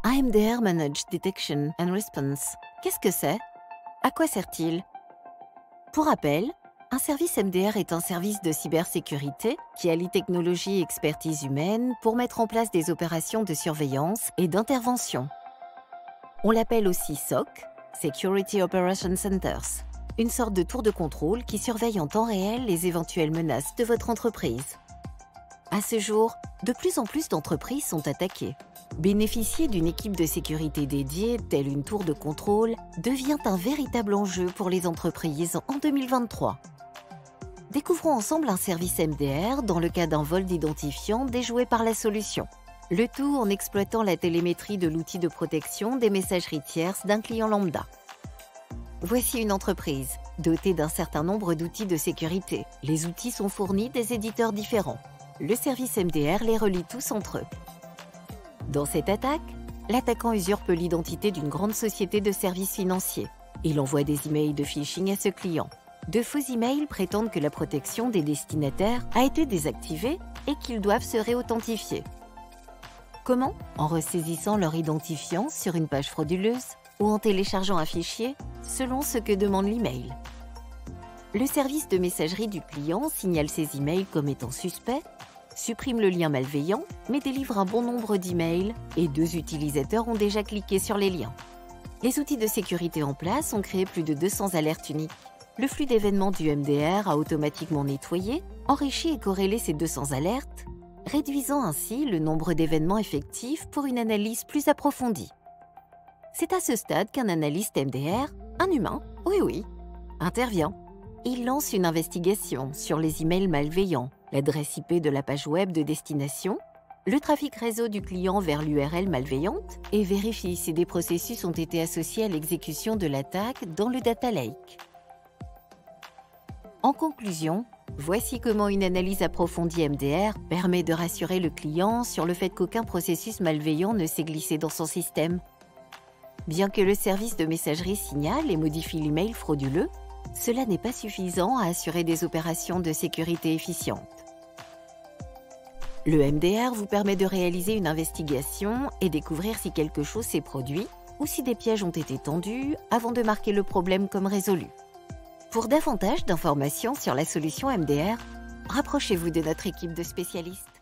AMDR Managed Detection and Response. Qu'est-ce que c'est? À quoi sert-il? Pour rappel, un service MDR est un service de cybersécurité qui allie technologie et expertise humaine pour mettre en place des opérations de surveillance et d'intervention. On l'appelle aussi SOC, Security Operations Centers, une sorte de tour de contrôle qui surveille en temps réel les éventuelles menaces de votre entreprise. À ce jour, de plus en plus d'entreprises sont attaquées. Bénéficier d'une équipe de sécurité dédiée, telle une tour de contrôle, devient un véritable enjeu pour les entreprises en 2023. Découvrons ensemble un service MDR dans le cas d'un vol d'identifiant déjoué par la solution. Le tout en exploitant la télémétrie de l'outil de protection des messageries tierces d'un client lambda. Voici une entreprise, dotée d'un certain nombre d'outils de sécurité. Les outils sont fournis des éditeurs différents. Le service MDR les relie tous entre eux. Dans cette attaque, l'attaquant usurpe l'identité d'une grande société de services financiers. Il envoie des emails de phishing à ce client. De faux emails prétendent que la protection des destinataires a été désactivée et qu'ils doivent se réauthentifier. Comment? En ressaisissant leur identifiant sur une page frauduleuse ou en téléchargeant un fichier selon ce que demande l'email. Le service de messagerie du client signale ces emails comme étant suspects, supprime le lien malveillant, mais délivre un bon nombre d'emails et 2 utilisateurs ont déjà cliqué sur les liens. Les outils de sécurité en place ont créé plus de 200 alertes uniques. Le flux d'événements du MDR a automatiquement nettoyé, enrichi et corrélé ces 200 alertes, réduisant ainsi le nombre d'événements effectifs pour une analyse plus approfondie. C'est à ce stade qu'un analyste MDR, un humain, oui, intervient. Il lance une investigation sur les emails malveillants, l'adresse IP de la page web de destination, le trafic réseau du client vers l'URL malveillante et vérifie si des processus ont été associés à l'exécution de l'attaque dans le data lake. En conclusion, voici comment une analyse approfondie MDR permet de rassurer le client sur le fait qu'aucun processus malveillant ne s'est glissé dans son système. Bien que le service de messagerie signale et modifie l'email frauduleux, cela n'est pas suffisant à assurer des opérations de sécurité efficientes. Le MDR vous permet de réaliser une investigation et découvrir si quelque chose s'est produit ou si des pièges ont été tendus avant de marquer le problème comme résolu. Pour davantage d'informations sur la solution MDR, rapprochez-vous de notre équipe de spécialistes.